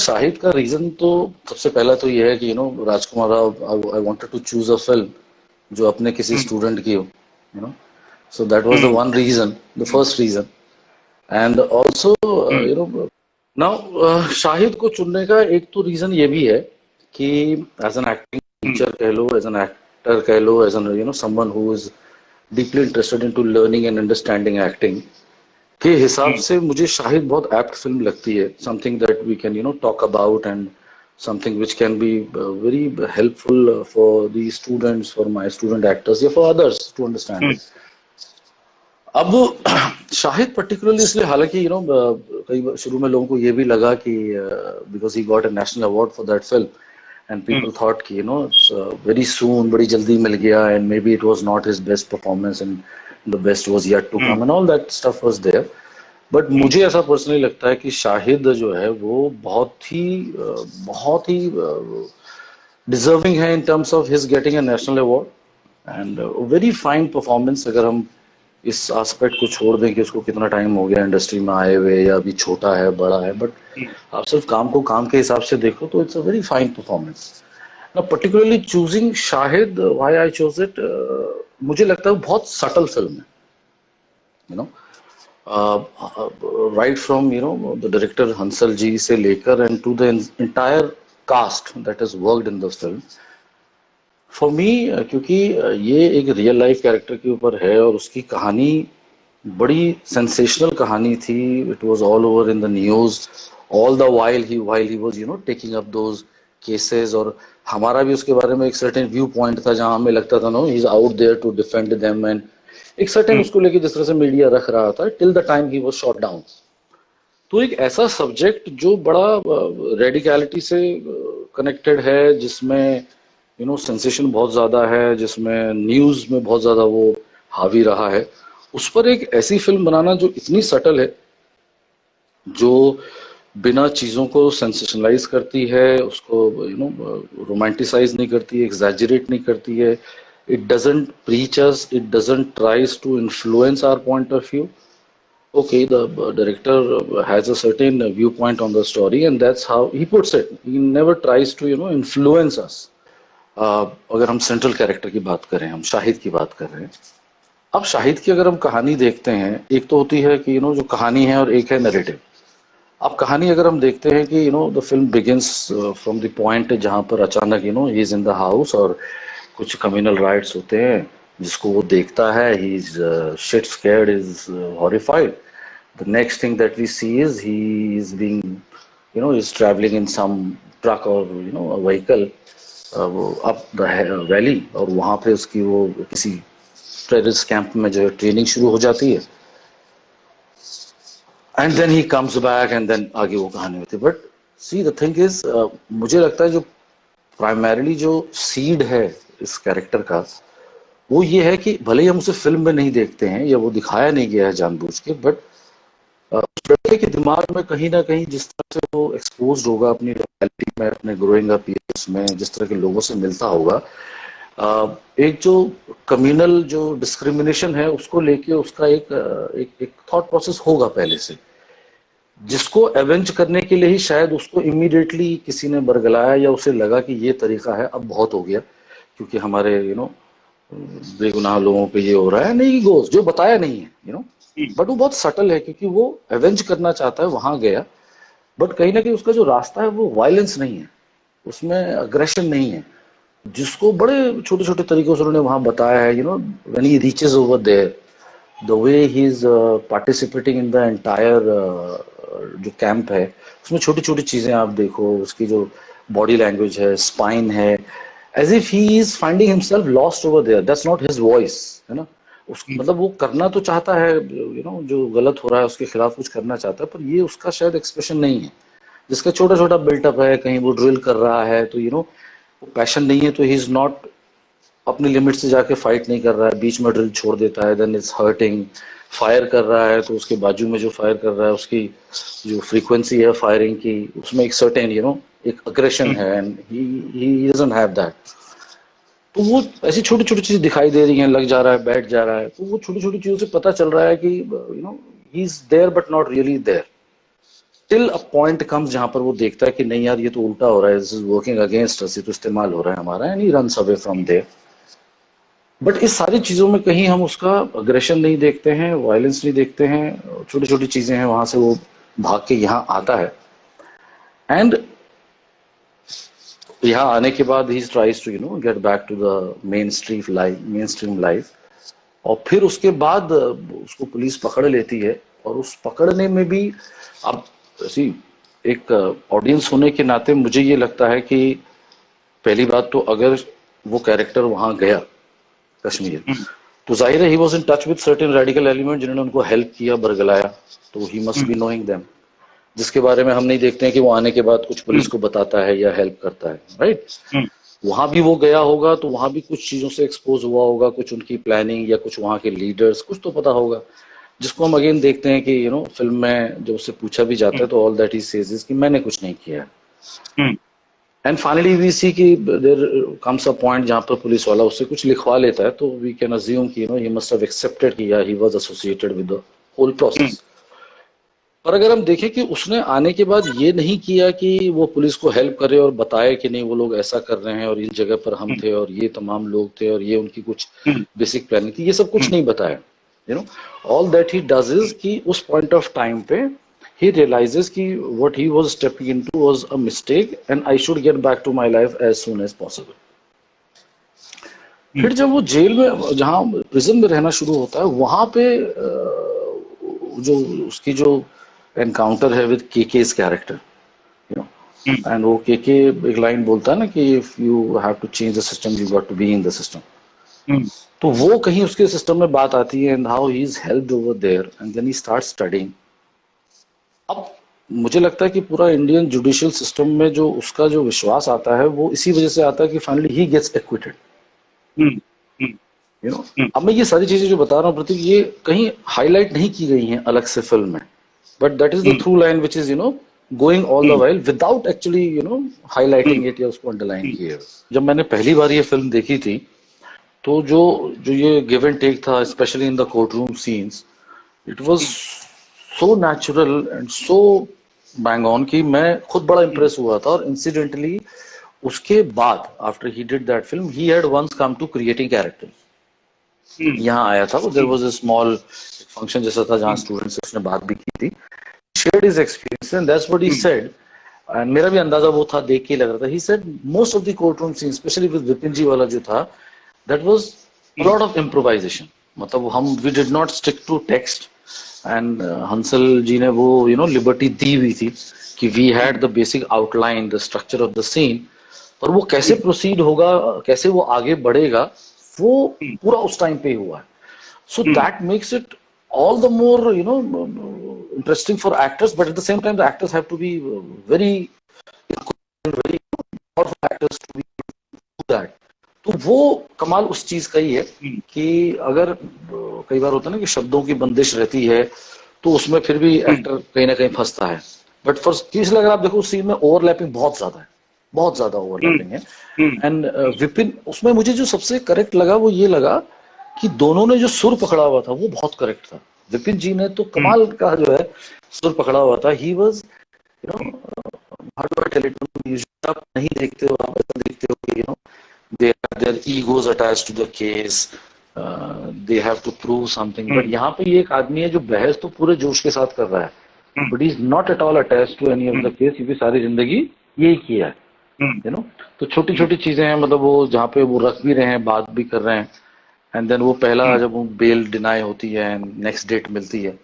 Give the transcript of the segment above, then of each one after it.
शाहिद का रीजन तो सबसे पहला तो ये है कि Rajkummar Rao, I wanted to choose a film जो अपने किसी स्टूडेंट की हो, so that was the one reason, the first reason. And also now Shahid को चुनने का एक तो रीजन ये भी है कि एज एन एक्टिंग टीचर कह लो, एज एन एक्टर कह लो, as an someone who is deeply interested into learning and understanding acting के हिसाब से मुझे शाहिद बहुत एप्ट फिल्म लगती है, something that we can talk about and something which can be very helpful for the students, for my student actors या for others to understand. अब शाहिद पर्टिकुलरली इसलिए, हालांकि कई बार शुरू में लोगों को ये भी लगा कि because he got a national award for that film and people thought कि इट्स वेरी सून, बड़ी जल्दी मिल गया and maybe it was not his best performance and the best was yet to come and all that stuff was there. But मुझे ऐसा personally लगता है कि शाहिद जो है वो बहुत ही डिजर्विंग है in terms of his getting a national award and very fine performance. अगर हम इस एस्पेक्ट को छोड़ दें कि उसको कितना टाइम हो गया इंडस्ट्री में आए हुए या अभी छोटा है बड़ा है, बट आप सिर्फ काम को काम के हिसाब से देखो तो it's a very fine performance. Now particularly choosing Shahid, why I chose it, मुझे लगता है बहुत सटल फिल्म है, right from the director Hansal ji से लेकर and to the entire cast that has worked in the film. For me, क्योंकि ये एक रियल लाइफ कैरेक्टर के ऊपर है और उसकी कहानी बड़ी सेंसेशनल कहानी थी. It was all over in the news all the while he was taking up those cases. और हमारा भी उसके बारे में एक certain व्यू पॉइंट था जहां हमें लगता था he is out there to defend them and एक सर्टेन उसको लेके जिस तरह से मीडिया रख रहा था till the time he was shot down. तो एक ऐसा सब्जेक्ट जो बड़ा रेडिकलिटी से कनेक्टेड है, जिसमें सेंसेशन बहुत ज्यादा है, जिसमें न्यूज में बहुत ज्यादा वो हावी रहा है, उस पर एक ऐसी फिल्म बनाना जो इतनी सटल है, जो बिना चीजों को सेंसेशनलाइज करती है, उसको रोमांटिसाइज नहीं करती है, एग्जैजरेट नहीं करती है. It doesn't preach us, it doesn't tries to influence our point of view. Okay, the director has a certain viewpoint on the story and that's how he puts it. He never tries to influence us. अगर हम central character की बात करें, हम शाहिद की बात कर रहे हैं. अब शाहिद की अगर हम कहानी देखते हैं, एक तो होती है कि जो कहानी है और एक है नैरेटिव. अब कहानी अगर हम देखते हैं कि the film begins from the point जहां पर अचानक he is in the house और कुछ कम्युनल राइट्स होते हैं जिसको वो देखता है. He is shit scared, is horrified. The next thing that we see is he is being is travelling in some truck और व्हीकल अप द वैली, और वहां पे उसकी वो किसी टेररिस्ट कैंप में जो है ट्रेनिंग शुरू हो जाती है. And then he comes back and then आगे वो कहानी होती है. But see the thing is, मुझे लगता है जो प्राइमरीली जो सीड है इस कैरेक्टर का, वो ये है कि भले ही हम उसे फिल्म में नहीं देखते हैं या वो दिखाया नहीं गया है जानबूझ के, बट उस लड़के के दिमाग में कहीं ना कहीं जिस तरह से वो एक्सपोज होगा अपनी रियलिटी में, अपने ग्रोइंग अप ईयर्स में, जिस तरह के लोगों से मिलता होगा, एक जो कम्युनल जो डिस्क्रिमिनेशन है उसको लेके उसका एक थॉट प्रोसेस होगा पहले से, जिसको एवेंज करने के लिए ही शायद उसको इमीडिएटली किसी ने बरगलाया या उसे लगा कि ये तरीका है, अब बहुत हो गया क्योंकि हमारे बेगुनाह लोगों पे ये हो रहा है. नहीं गोज जो बताया नहीं है बट वो बहुत सटल है क्योंकि वो एवेंज करना चाहता है, वहां गया, बट कहीं ना कहीं उसका जो रास्ता है वो वायलेंस नहीं है, उसमें अग्रेशन नहीं है, जिसको बड़े छोटे छोटे तरीकों से उन्होंने वहां बताया है. When he reaches over there, the way he is participating in the entire जो कैंप है, उसमें छोटी छोटी चीजें आप देखो, उसकी जो बॉडी लैंग्वेज है, स्पाइन है, as if he is finding himself lost over there. That's not his voice, है ना. मतलब वो करना तो चाहता है, जो गलत हो रहा है उसके खिलाफ कुछ करना चाहता है, पर ये उसका शायद एक्सप्रेशन नहीं है, जिसका छोटा छोटा बिल्टअप है. कहीं वो ड्रिल कर रहा है तो पैशन नहीं है, तो ही इज नॉट अपनी लिमिट से जाके फाइट नहीं कर रहा है, बीच में ड्रिल छोड़ देता है, देन इट्स हर्टिंग. फायर कर रहा है तो उसके बाजू में जो फायर कर रहा है उसकी जो फ्रीक्वेंसी है फायरिंग की, उसमें एक सर्टेन एक अग्रेशन है, and he doesn't have that. तो वो ऐसी छोटी छोटी चीजें दिखाई दे रही हैं, लग जा रहा है, बैठ जा रहा है, तो वो छोटी छोटी चीजों से पता चल रहा है कि he is there but not really there. Till a point comes जहां पर वो देखता है कि नहीं यार ये तो उल्टा हो रहा है, this is working against us, ये तो इस्तेमाल हो रहा है हमारा, and he runs away from there. But इस सारी चीजों में कहीं हम उसका अग्रेशन नहीं देखते हैं, वायलेंस नहीं देखते हैं, छोटी छोटी चीजें हैं, वहां से वो भाग के यहाँ आता है, एंड यहाँ आने के बाद he tries to get back to the mainstream life. और फिर उसके बाद उसको पुलिस पकड़ लेती है, और उस पकड़ने में भी अब सी एक ऑडियंस होने के नाते मुझे ये लगता है कि पहली बात तो अगर वो कैरेक्टर वहां गया कश्मीर, तो जाहिर है he was in touch with certain radical element जिन्होंने उनको हेल्प किया, बरगलाया, तो he must be knowing them, जिसके बारे में हम नहीं देखते हैं कि वो आने के बाद कुछ पुलिस को बताता है या हेल्प करता है, राइट। वहां भी वो गया होगा तो वहां भी कुछ चीजों से एक्सपोज हुआ होगा, कुछ उनकी प्लानिंग या कुछ वहां के लीडर्स, कुछ तो पता होगा, जिसको हम अगेन देखते हैं कि फिल्म में जब उससे पूछा भी जाता है तो all that he says is कि मैंने कुछ नहीं किया है। एंड फाइनली वी सी कि देयर कम्स अ पॉइंट जहां पर पुलिस वाला उससे कुछ लिखवा लेता है, तो वी कैन अज्यूम कि ही मस्ट हैव एक्सेप्टेड कि he was associated with the whole process. पर अगर हम देखें कि उसने आने के बाद ये नहीं किया कि वो पुलिस को हेल्प करे और बताए कि नहीं वो लोग ऐसा कर रहे हैं और इस जगह पर हम थे और ये तमाम लोग थे और ये उनकी कुछ बेसिक प्लानिंग थी, ये सब कुछ नहीं बताया। All that he does is कि उस पॉइंट ऑफ टाइम पे he realizes कि what he was stepping into was a mistake and I should get back to my life as soon as possible। फिर जब वो जेल में जहां prison में रहना शुरू होता है, वहां पे जो उसकी जो एनकाउंटर है विद केके's कैरेक्टर, एंड वो केके एक लाइन बोलता है ना कि if you have to change the system you got to be in the system. तो वो कहीं उसके सिस्टम में बात आती है and how he is helped over there and then he start studying. अब मुझे लगता है कि पूरा इंडियन जुडिशियल सिस्टम में जो उसका जो विश्वास आता है वो इसी वजह से आता है कि फाइनली ही गेट्स एक्विटेड। अब मैं ये सारी चीजें जो बता रहा हूँ प्रतीक, ये कहीं हाईलाइट नहीं की गई हैं अलग से फिल्म में, but that is the through line which is going all the while without actually highlighting it या उसको अंडरलाइन किए। जब मैंने पहली बार ये फिल्म देखी थी तो जो जो ये गिव एंड टेक था specially in the court room scenes, it was so natural and so bang on कि मैं खुद बड़ा इम्प्रेस हुआ था। और इंसिडेंटली उसके बाद after he did that film he had once come to creating characters. यहाँ आया था, there was a small function जैसा था जहाँ स्टूडेंट्स से उसने बात भी की थी, shared his experience and that's what he said. And मेरा भी अंदाजा वो था, देख के लग रहा था, he said most of the court room scene specially with Vipin ji वाला जो था, that was a lot of improvisation. मतलब हम we did not stick to text and Hansal ji ने वो लिबर्टी दी हुई थी कि we had the basic outline, the structure of the scene, पर वो कैसे प्रोसीड होगा, कैसे वो आगे बढ़ेगा, वो पूरा उस टाइम पे हुआ है। So that makes it all the more interesting for actors, but at the same time the actors have to be very powerful actors to be do that। तो वो कमाल उस चीज का ही है कि अगर कई बार होता है ना कि शब्दों की बंदिश रहती है तो उसमें फिर भी एक्टर कहीं ना कहीं फंसता है। बट फॉर तीसरा अगर आप देखो उस सीन में ओवरलैपिंग बहुत ज्यादा है, बहुत ज्यादा ओवरलैपिंग है। एंड विपिन उसमें मुझे जो सबसे करेक्ट लगा वो ये लगा कि दोनों ने जो सुर पकड़ा हुआ था वो बहुत करेक्ट था। विपिन जी ने तो कमाल का जो है सुर पकड़ा हुआ था। He was how do I tell it, usually आप नहीं देखते हो, आप ऐसा देखते हो कि their egos attached to the case, they have to prove something, but यहाँ पे ये एक आदमी है जो बहस तो पूरे जोश के साथ कर रहा है, but he is not at all attached to any of the case, क्योंकि सारी जिंदगी यही किया है। तो छोटी छोटी चीजें हैं, मतलब वो जहाँ पे वो रख भी रहे हैं, बात भी कर रहे हैं, एंड देन वो पहला जब वो बेल डिनाई होती है एंड नेक्स्ट डेट मिलती है,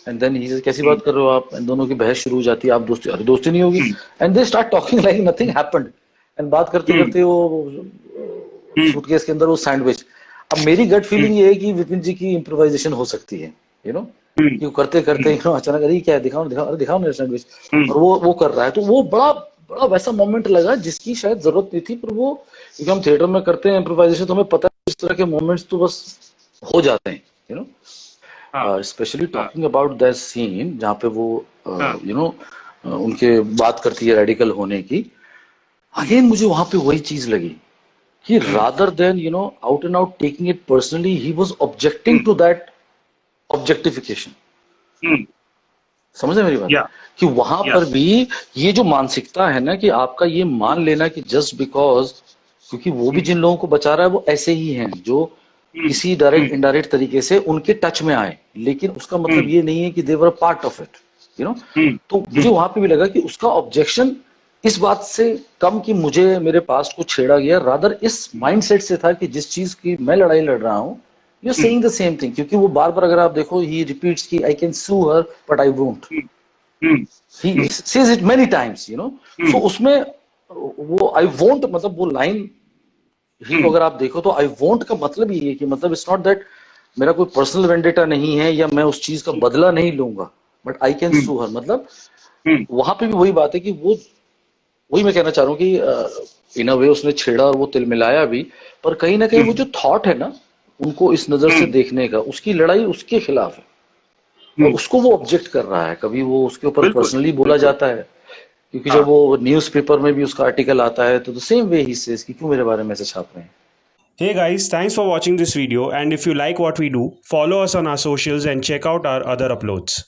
एंड देन ही कैसी बात कर रहे हो आप, एंड दोनों की बहस शुरू हो जाती है, आप दोस्ती, अरे दोस्ती नहीं होगी, and they start talking like nothing happened, and बात करते करते वो सूटकेस के अंदर वो सैंडविच। अब मेरी गट फीलिंग ये है कि विपिन जी की इम्प्रोवाइजेशन हो सकती है, कि वो करते करते अचानक अरे क्या है, दिखाओ दिखाओ, अरे दिखाओ मेरा सैंडविच, और वो कर रहा है। तो वो बड़ा बड़ा वैसा मोमेंट लगा जिसकी शायद जरूरत नहीं थी, पर वो क्योंकि हम थिएटर में करते हैं इम्प्रोवाइजेशन तो हमें पता है इस तरह के मोमेंट्स तो बस हो जाते हैं, specially talking about that scene जहाँ पे वो उनके बात करती है रेडिकल होने की। अगेन मुझे वहां पे वही चीज लगी कि rather than out and out taking it personally, he was objecting to that objectification। समझ रहे हैं मेरी बात? या कि वहां या पर भी ये जो मानसिकता है ना, कि आपका ये मान लेना कि जस्ट बिकॉज, क्योंकि वो भी जिन लोगों को बचा रहा है वो ऐसे ही हैं जो किसी डायरेक्ट इनडायरेक्ट तरीके से उनके टच में आए, लेकिन उसका मतलब ये नहीं है कि they were part of it, you know. तो मुझे वहां पे भी लगा कि उसका ऑब्जेक्शन इस बात से कम कि मुझे मेरे पास्ट को छेड़ा गया, रादर इस माइंडसेट से था कि जिस चीज की मैं लड़ाई लड़ रहा हूं, you saying the same thing. क्योंकि वो बार बार, अगर आप देखो, ही रिपीट्स कि I can sue her but I won't, he says it many times, you know. So उसमें वो आई वोंट, मतलब वो लाइन ही को अगर आप देखो तो आई वोंट का मतलब ये है कि मतलब इट्स नॉट दैट मेरा कोई पर्सनल वेंडेटा नहीं है या मैं उस चीज का बदला नहीं लूंगा, बट आई कैन सू हर। मतलब वहां पे भी वही बात है कि वो, वही मैं कहना चाह रहा हूँ कि इन अ वे उसने छेड़ा और वो तिलमिलाया भी, पर कहीं ना कहीं वो जो थॉट है ना उनको इस नजर से देखने का, उसकी लड़ाई उसके खिलाफ है और उसको वो ऑब्जेक्ट कर रहा है। कभी वो उसके ऊपर बिल्कुल पर्सनली बोला बिल्कुल। जाता है, क्योंकि जब हाँ। वो न्यूज़पेपर में भी उसका आर्टिकल आता है तो the same way he says कि क्यों मेरे बारे में ऐसे छाप रहे हैं। Hey guys, thanks for watching this video, and if you like what we do, follow us on our socials and check out our other uploads.